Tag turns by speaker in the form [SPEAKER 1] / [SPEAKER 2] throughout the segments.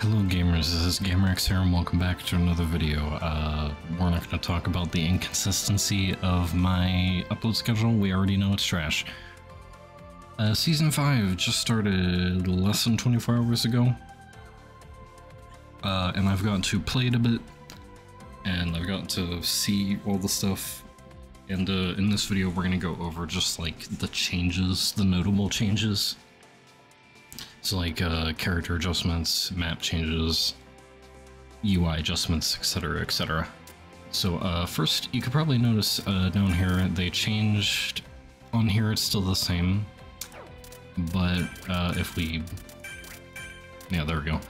[SPEAKER 1] Hello gamers, this is GamerX here and welcome back to another video. We're not going to talk about the inconsistency of my upload schedule, we already know it's trash. Season 5 just started less than 24 hours ago. And I've gotten to play it a bit, and I've gotten to see all the stuff. And in this video we're going to go over just like the changes, the notable changes. So like character adjustments, map changes, UI adjustments, etc, etc. So first, you could probably notice down here they changed. On here it's still the same, but if we, yeah, there we go.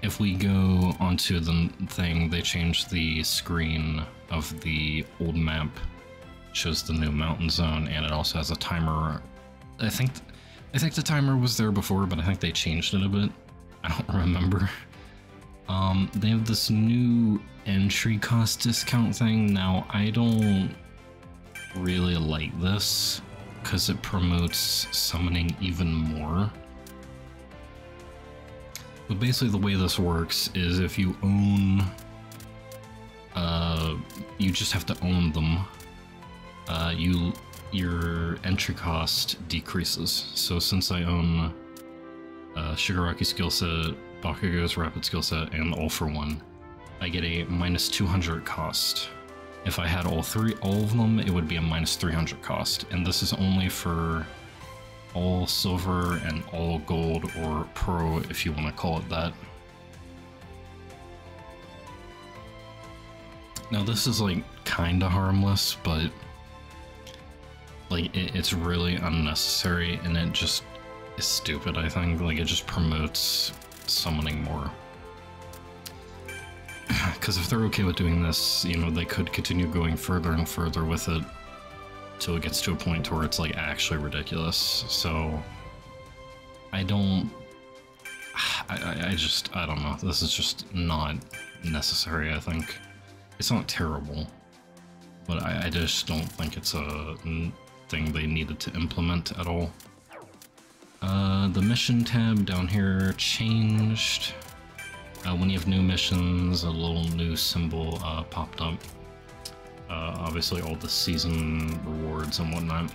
[SPEAKER 1] If we go onto the thing, they changed the screen of the old map, shows the new mountain zone, and it also has a timer. I think the timer was there before, but I think they changed it a bit. I don't remember. They have this new entry cost discount thing. Now, I don't really like this because it promotes summoning even more. But basically the way this works is if you own, you just have to own them. Your entry cost decreases. So since I own Shigaraki skill set, Bakugo's rapid skill set, and All for One, I get a minus 200 cost. If I had all of them, it would be a minus 300 cost. And this is only for all silver and all gold, or pro if you want to call it that. Now this is like kinda harmless, but like it's really unnecessary, and it just is stupid, I think. Like, it just promotes summoning more. Because if they're okay with doing this, you know, they could continue going further and further with it till it gets to a point where it's like actually ridiculous. So I don't know. This is just not necessary, I think. It's not terrible, but I just don't think it's a thing they needed to implement at all. The mission tab down here changed. When you have new missions, a little new symbol popped up. Obviously all the season rewards and whatnot.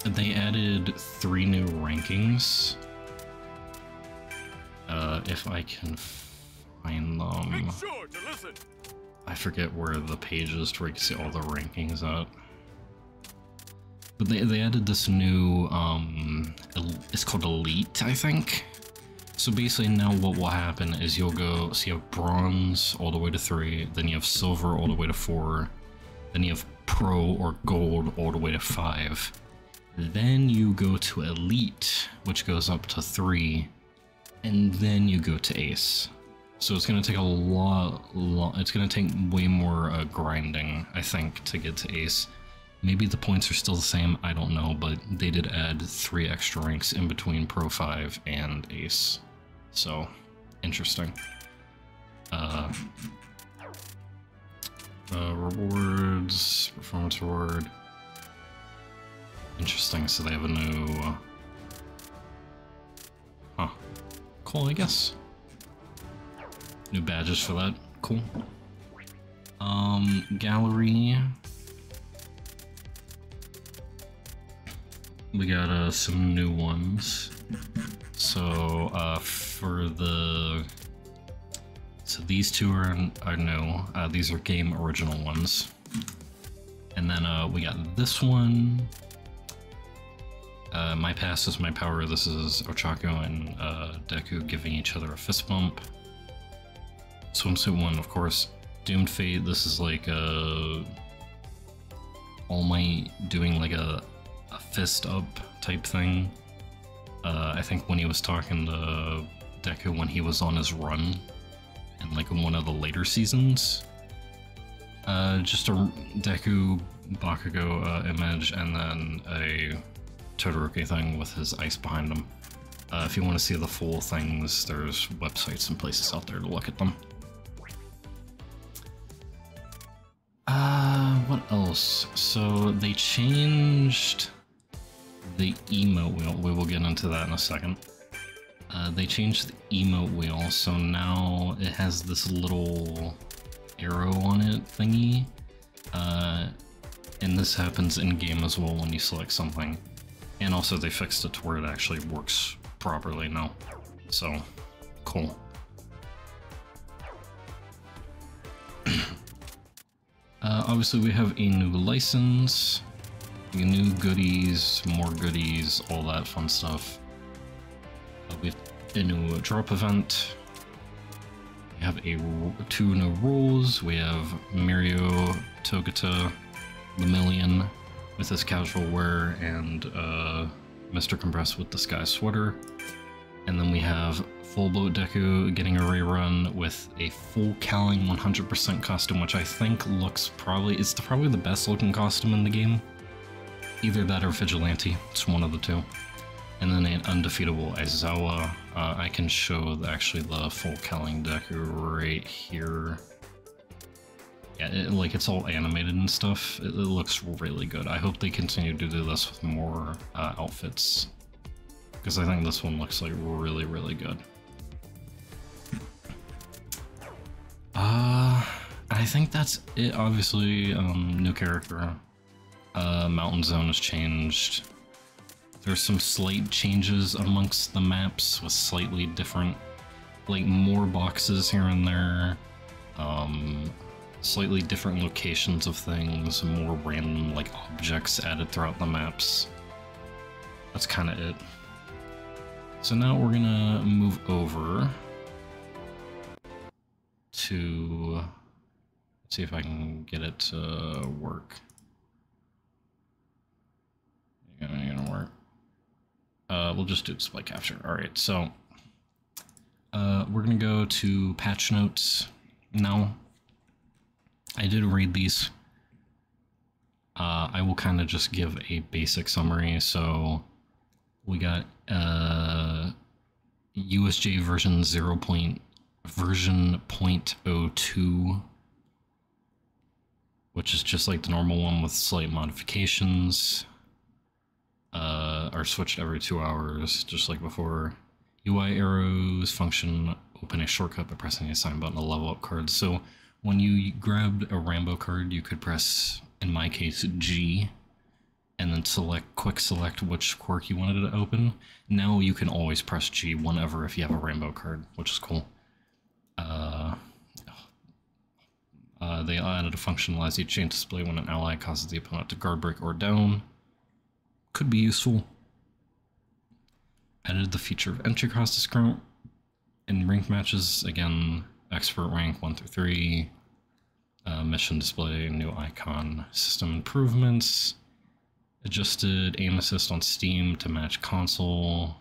[SPEAKER 1] They added 3 new rankings. If I can find them. Make sure to listen. I forget where the page is to where you can see all the rankings at. But they added this new, it's called Elite, I think. So basically now what will happen is you'll go, so you have Bronze all the way to 3, then you have Silver all the way to 4, then you have Pro or Gold all the way to 5. Then you go to Elite, which goes up to 3, and then you go to Ace. So it's going to take it's going to take way more grinding, I think, to get to Ace. Maybe the points are still the same, I don't know, but they did add 3 extra ranks in between Pro 5 and Ace. So, interesting. Rewards, performance reward. Interesting, so they have a new... Huh. Cool, I guess. New badges for that, cool. Gallery. We got some new ones. So so these 2 are new. These are game original ones. And then we got this one. My Pass is My Power. This is Ochako and Deku giving each other a fist bump. Swimsuit 1, of course. Doomed Fate. This is like All Might doing like a fist up type thing. I think when he was talking to Deku when he was on his run in like one of the later seasons. Just a Deku Bakugo image, and then a Todoroki thing with his ice behind him. If you want to see the full things, there's websites and places out there to look at them. What else? So they changed the emote. We will get into that in a second. They changed the emote wheel, so now it has this little arrow on it thingy. And this happens in-game as well when you select something. And also they fixed it to where it actually works properly now. So, cool. Obviously we have a new license, new goodies, more goodies, all that fun stuff. We have a new drop event. We have two new rules. We have Mirio Togata Lemillion with his casual wear and Mr. Compress with the sky sweater. And then we have Full Bloat Deku getting a rerun with a full Cowling 100% costume, which I think looks probably the best looking costume in the game. Either that or Vigilante, it's one of the two. And then an undefeatable Aizawa. I can show actually the full Cowling Deku right here. Yeah, it's all animated and stuff. It looks really good. I hope they continue to do this with more outfits, because I think this one looks like really, really good. I think that's it. Obviously, new character. Mountain Zone has changed. There's some slight changes amongst the maps with slightly different, like more boxes here and there. Slightly different locations of things, more random like objects added throughout the maps. That's kind of it. So now we're gonna move over to, let's see if I can get it to work. Ain't gonna work. We'll just do display capture. All right, so we're gonna go to patch notes now. I did read these. I will kind of just give a basic summary. So we got USJ version 0.02, which is just like the normal one with slight modifications. Are switched every 2 hours, just like before. UI arrows function open a shortcut by pressing the assign button to level up cards. So when you grabbed a Rambo card, you could press, in my case, G, and then quick select which quirk you wanted to open. Now you can always press G whenever if you have a Rambo card, which is cool. They added a function that allows you to change display when an ally causes the opponent to guard break or down. Could be useful. Added the feature of entry cost discount in ranked matches. Again, expert rank 1 through 3. Mission display, new icon, system improvements. Adjusted aim assist on Steam to match console.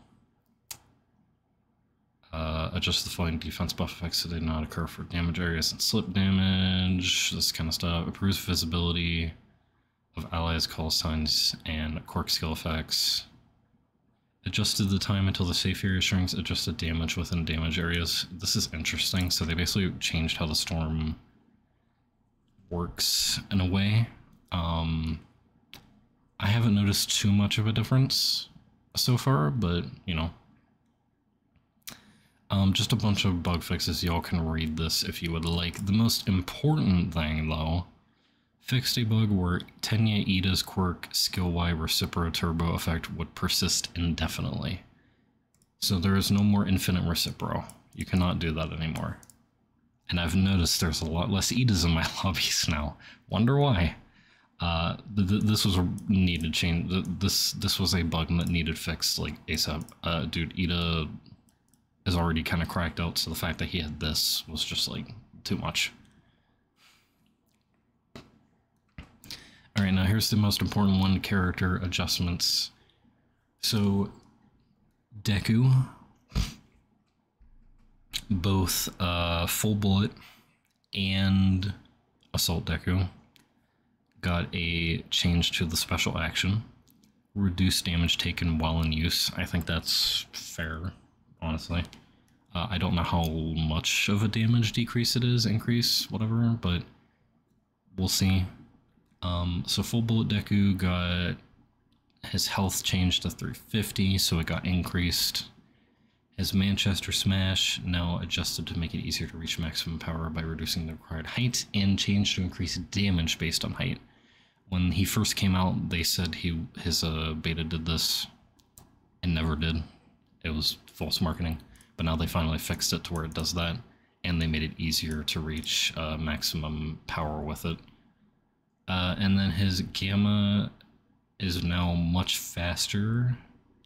[SPEAKER 1] Adjust the flying defense buff effects so they do not occur for damage areas and slip damage. This kind of stuff. Improves visibility of allies, call signs, and quirk skill effects. Adjusted the time until the safe area shrinks. Adjusted damage within damage areas. This is interesting. So they basically changed how the storm works in a way. I haven't noticed too much of a difference so far, but you know. Just a bunch of bug fixes. Y'all can read this if you would like. The most important thing, though, fixed a bug where Tenya Ida's quirk Skill Y Recipro Turbo effect would persist indefinitely. So there is no more infinite Recipro. You cannot do that anymore. And I've noticed there's a lot less Idas in my lobbies now. Wonder why. This was a needed change. This was a bug that needed fixed like ASAP. Dude, Ida is already kind of cracked out, so the fact that he had this was just like too much. Alright, now here's the most important one, character adjustments. So, Deku, both Full Bullet and Assault Deku, got a change to the special action. Reduce damage taken while in use. I think that's fair, honestly. I don't know how much of a damage decrease it is, increase, whatever, but we'll see. So Full Bullet Deku got his health changed to 350, so it got increased. His Manchester Smash, now adjusted to make it easier to reach maximum power by reducing the required height, and changed to increase damage based on height. When he first came out, they said his beta did this, and never did. It was false marketing. But now they finally fixed it to where it does that, and they made it easier to reach maximum power with it. And then his Gamma is now much faster,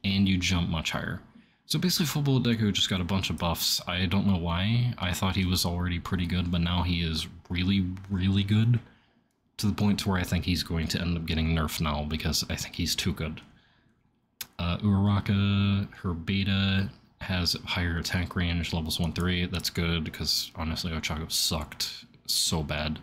[SPEAKER 1] and you jump much higher. So basically, Full Bullet Deku just got a bunch of buffs. I don't know why. I thought he was already pretty good, but now he is really, really good, to the point to where I think he's going to end up getting nerfed now, because I think he's too good. Uraraka, her beta has higher attack range, levels 1 through 8. That's good, because honestly, Ochako sucked so bad.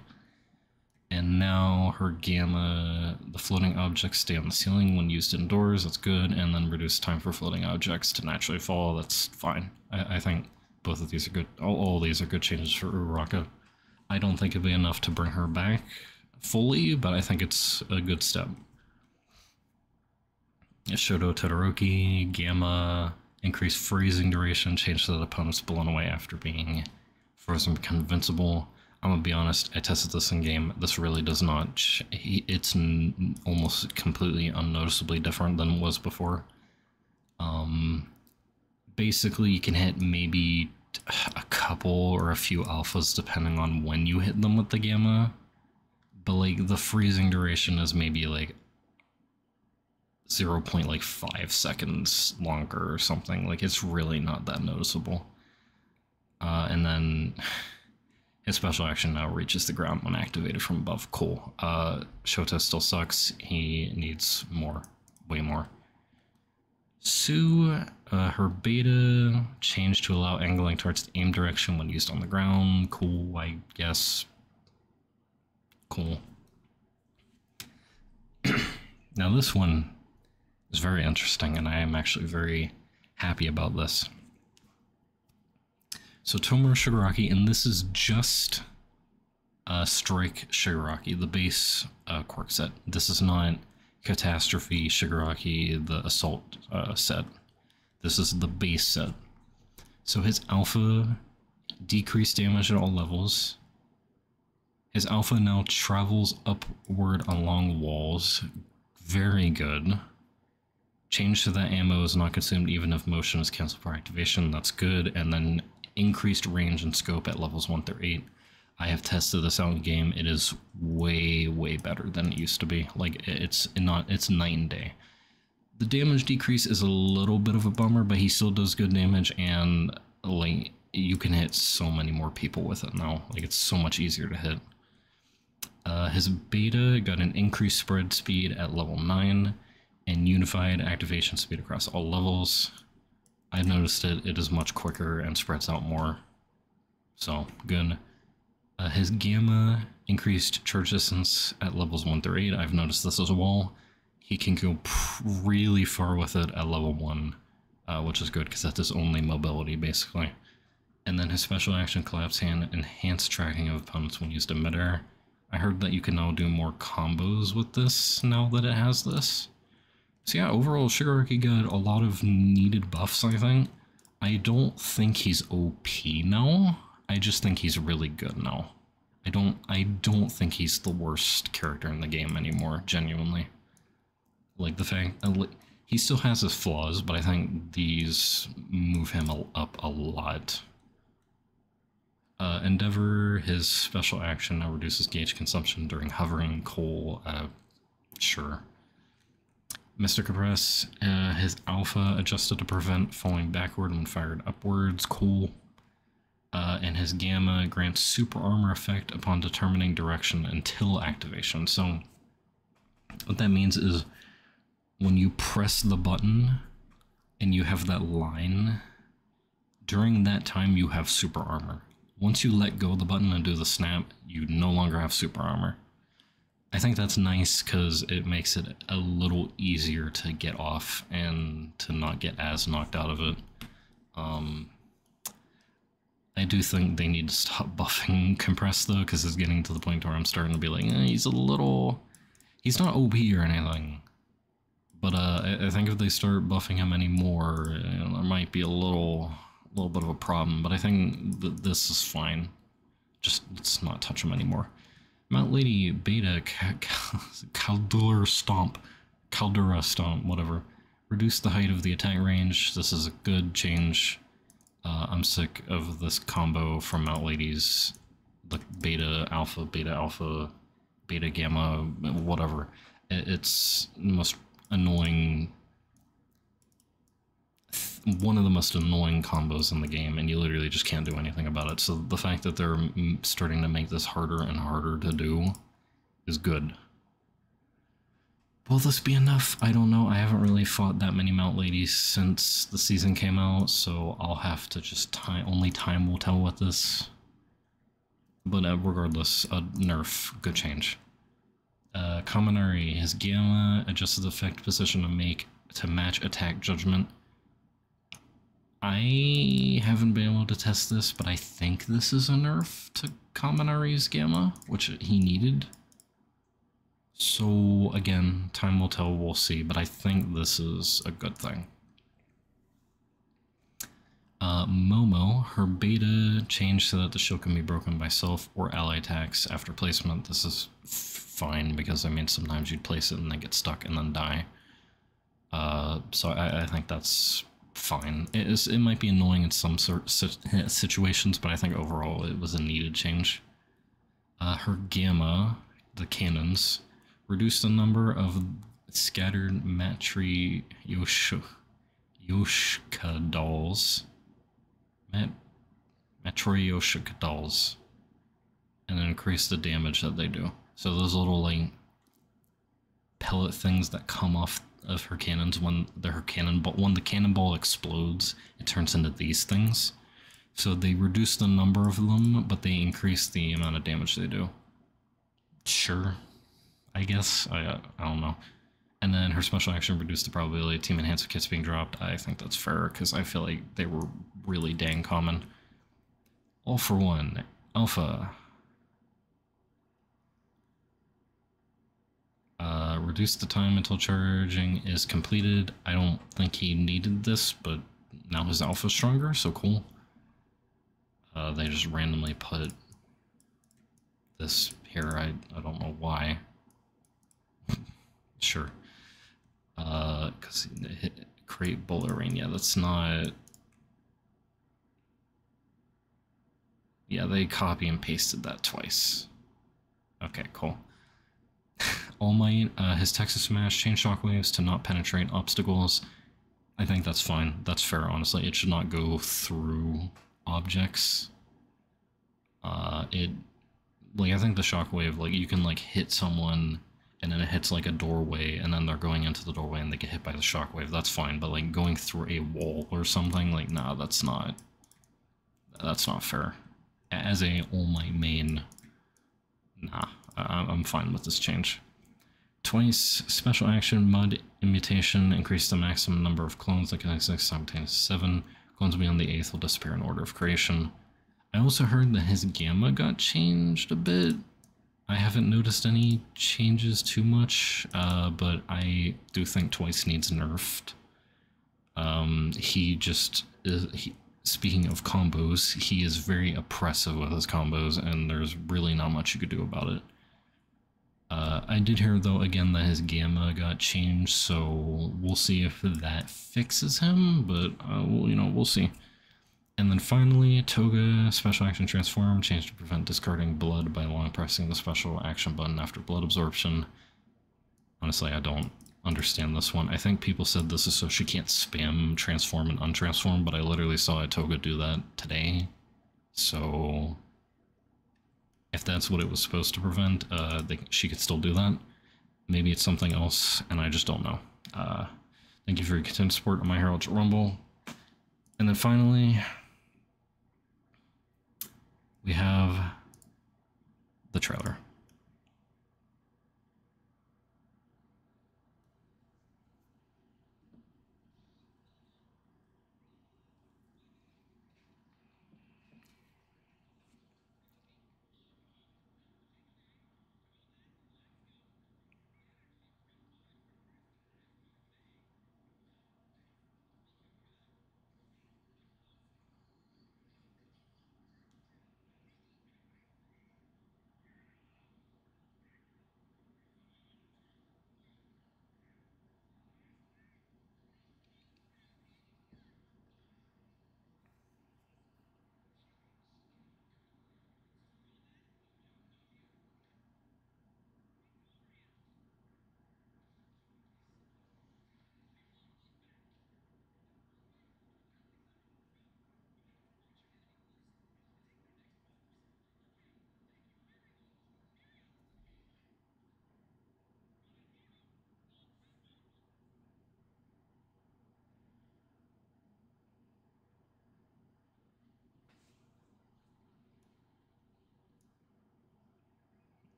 [SPEAKER 1] And now her Gamma, the floating objects stay on the ceiling when used indoors. That's good. And then reduce time for floating objects to naturally fall. That's fine. I think both of these are good. All of these are good changes for Uraraka. I don't think it'd be enough to bring her back fully, but I think it's a good step. Shoto Todoroki, Gamma, increased freezing duration, change so that opponents blown away after being frozen become invincible. I'm gonna be honest, I tested this in game. This really does not. It's almost completely unnoticeably different than it was before. Basically, you can hit maybe a couple or a few alphas depending on when you hit them with the Gamma. But like the freezing duration is maybe like 0.5 seconds longer or something. Like it's really not that noticeable. And then his special action now reaches the ground when activated from above. Cool. Shota still sucks. He needs more. Way more. Sue, her beta changed to allow angling towards the aim direction when used on the ground. Cool, I guess. Cool. Now this one is very interesting, and I am actually very happy about this. So Tomura Shigaraki, and this is just Strike Shigaraki, the base quirk set. This is not Catastrophe Shigaraki, the Assault set. This is the base set. So his Alpha decreased damage at all levels. His Alpha now travels upward along walls. Very good. Change to that ammo is not consumed even if motion is cancelled for activation. That's good. And then increased range and scope at levels 1 through 8. I have tested this out in game. It is way, way better than it used to be. Like it's night and day. The damage decrease is a little bit of a bummer, but he still does good damage, and like you can hit so many more people with it now. Like it's so much easier to hit. His beta got an increased spread speed at level 9 and unified activation speed across all levels. I've noticed it is much quicker and spreads out more. So, good. His Gamma increased charge distance at levels 1 through 8. I've noticed this as well. He can go really far with it at level 1, which is good because that's his only mobility, basically. And then his special action Collapse Hand, enhanced tracking of opponents when used in midair. I heard that you can now do more combos with this now that it has this. So yeah, overall, Shigaraki got a lot of needed buffs, I think. I don't think he's OP now. I just think he's really good now. I don't think he's the worst character in the game anymore, genuinely. Like the fact, he still has his flaws, but I think these move him up a lot. Endeavor, his special action now reduces gauge consumption during hovering. Coal, sure. Mr. Compress, his Alpha adjusted to prevent falling backward when fired upwards. Cool. And his Gamma grants super armor effect upon determining direction until activation. So what that means is when you press the button and you have that line, during that time you have super armor. Once you let go of the button and do the snap, you no longer have super armor. I think that's nice because it makes it a little easier to get off and to not get as knocked out of it. I do think they need to stop buffing Compress though, because it's getting to the point where I'm starting to be like, he's not OP or anything, But I think if they start buffing him anymore, there might be a little bit of a problem. But I think that this is fine. Just let's not touch him anymore. Mount Lady Beta Caldura Stomp, whatever. Reduce the height of the attack range. This is a good change. I'm sick of this combo from Mount Ladies, the beta alpha, beta gamma, whatever. It's the most annoying, one of the most annoying combos in the game, and you literally just can't do anything about it. So the fact that they're starting to make this harder and harder to do is good. Will this be enough? I don't know. I haven't really fought that many Mount Ladies since the season came out, so I'll have to just only time will tell with this. But regardless, a nerf, good change. Kaminari, his Gamma adjusted effect position to match attack judgment. I haven't been able to test this, but I think this is a nerf to Kaminari's Gamma, which he needed. So again, time will tell, we'll see, but I think this is a good thing. Momo, her beta changed so that the shield can be broken by self or ally attacks after placement. This is fine because, I mean, sometimes you'd place it and then get stuck and then die. So I think that's fine. It might be annoying in some situations, but I think overall it was a needed change. Her Gamma, the cannons, reduce the number of scattered Yoshka dolls. Matryoshka dolls. And then increase the damage that they do. So those little, like, pellet things that come off of her cannons when the cannonball explodes, it turns into these things. So they reduce the number of them, but they increase the amount of damage they do. Sure. I guess. I don't know. And then her special action reduced the probability of team enhancer kits being dropped. I think that's fair, because I feel like they were really dang common. All for one. Alpha. Reduce the time until charging is completed. I don't think he needed this, but now his Alpha's stronger, so cool. They just randomly put this here. I don't know why. Sure. Because create bullet rain. Yeah, that's not... Yeah, they copy and pasted that twice. Okay, cool. All Might, his Texas Smash changed shockwaves to not penetrate obstacles. I think that's fine. That's fair, honestly. It should not go through objects. I think the shockwave, like, you can, like, hit someone and then it hits, like, a doorway and then they're going into the doorway and they get hit by the shockwave. That's fine, but, like, going through a wall or something, like, nah, that's not fair. As a All Might main, nah, I'm fine with this change. Twice special action mud immutation, increase the maximum number of clones that can exist simultaneously. 7 clones beyond the 8th will disappear in order of creation. I also heard that his Gamma got changed a bit. I haven't noticed any changes too much, but I do think Twice needs nerfed. Speaking of combos, he is very oppressive with his combos, and there's really not much you could do about it. I did hear, though, again, that his Gamma got changed, so we'll see if that fixes him, but, we'll see. And then finally, Toga, special action transform, changed to prevent discarding blood by long pressing the special action button after blood absorption. Honestly, I don't understand this one. I think people said this is so she can't spam transform and untransform, but I literally saw a Toga do that today, so... if that's what it was supposed to prevent, she could still do that. Maybe it's something else, and I just don't know. Thank you for your continued support on My Hero Ultra Rumble. And then finally, we have the trailer.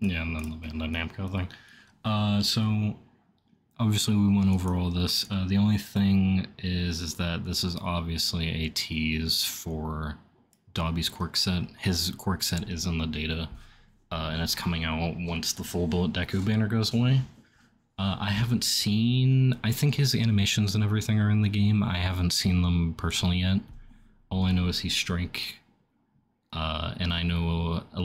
[SPEAKER 1] Yeah, and then the Bandai Namco thing. So obviously we went over all this. The only thing is that this is obviously a tease for Dobby's quirk set. His quirk set is in the data, and it's coming out once the full Bullet Deku banner goes away. I haven't seen... I think his animations and everything are in the game. I haven't seen them personally yet. All I know is he's Strike. And I know a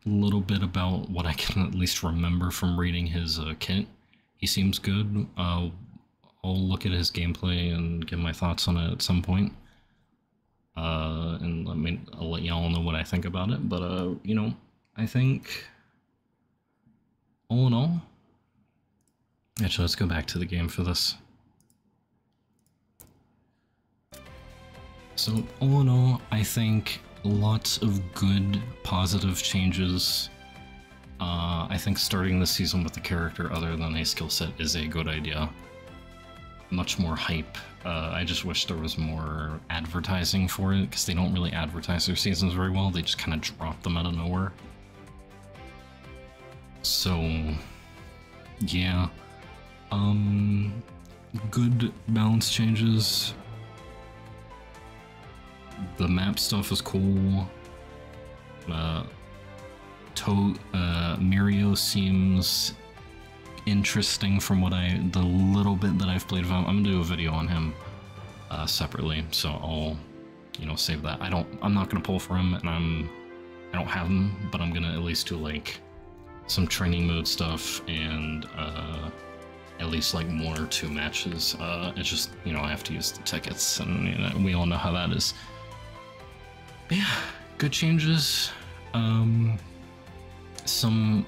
[SPEAKER 1] little bit about what I can at least remember from reading his kit. He seems good. I'll look at his gameplay and give my thoughts on it at some point. And I'll let y'all know what I think about it. But, you know, I think all in all... Actually, let's go back to the game for this. So, all in all, I think lots of good, positive changes. I think starting this season with a character other than a skill set is a good idea. Much more hype. I just wish there was more advertising for it, because they don't really advertise their seasons very well. They just kind of drop them out of nowhere. So, yeah. Good balance changes. The map stuff is cool. Mirio seems interesting from what the little bit that I've played of him. I'm gonna do a video on him separately, so I'll, you know, save that. I'm not gonna pull for him, and I don't have him, but I'm gonna at least do like some training mode stuff and at least like 1 or 2 matches. It's just, you know, I have to use the tickets, and you know, we all know how that is. But yeah, good changes. Some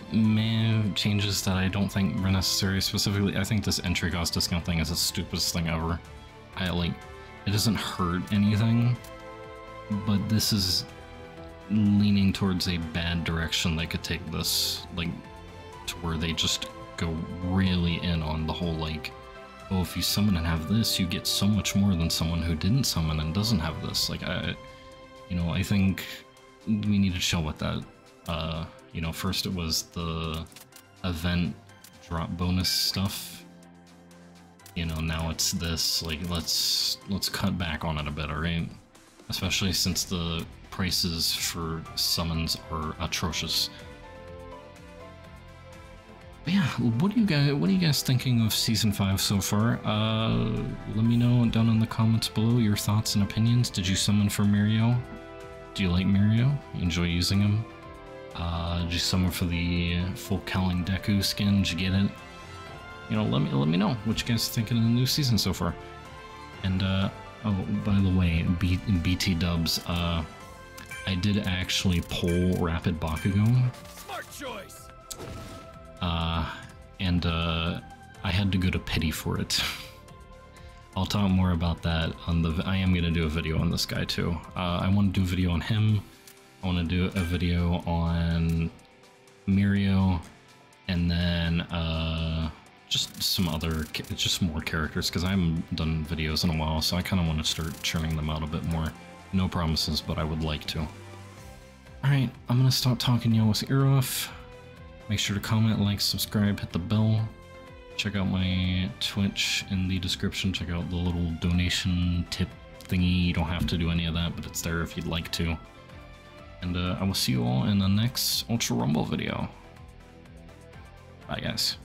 [SPEAKER 1] changes that I don't think were necessary. Specifically, I think this entry cost discount thing is the stupidest thing ever. It doesn't hurt anything, but this is leaning towards a bad direction. They could take this, like, to where they just go really in on the whole, like, oh, if you summon and have this, you get so much more than someone who didn't summon and doesn't have this. Like, you know, I think we need to chill with that. You know, first it was the event drop bonus stuff. You know, now it's this. Like, let's cut back on it a bit, alright? Especially since the prices for summons are atrocious. But yeah, what are you guys thinking of Season 5 so far? Let me know down in the comments below your thoughts and opinions. Did you summon for Mirio? Do you like Mirio? You enjoy using him? Did you summon for the full Kelling Deku skin? Did you get it? You know, let me know what you guys are thinking of the new season so far. And oh, by the way, BT dubs, I did actually pull Rapid Bakugo. Smart choice. And I had to go to Pity for it. I'll talk more about that on I am gonna do a video on this guy too. I want to do a video on him. I want to do a video on Mirio, and then just some other, just more characters, because I haven't done videos in a while, so I kind of want to start churning them out a bit more. No promises, but I would like to. Alright, I'm gonna stop talking y'all with ear off. Make sure to comment, like, subscribe, hit the bell. Check out my Twitch in the description. Check out the little donation tip thingy. You don't have to do any of that, but it's there if you'd like to. And I will see you all in the next Ultra Rumble video. Bye, guys.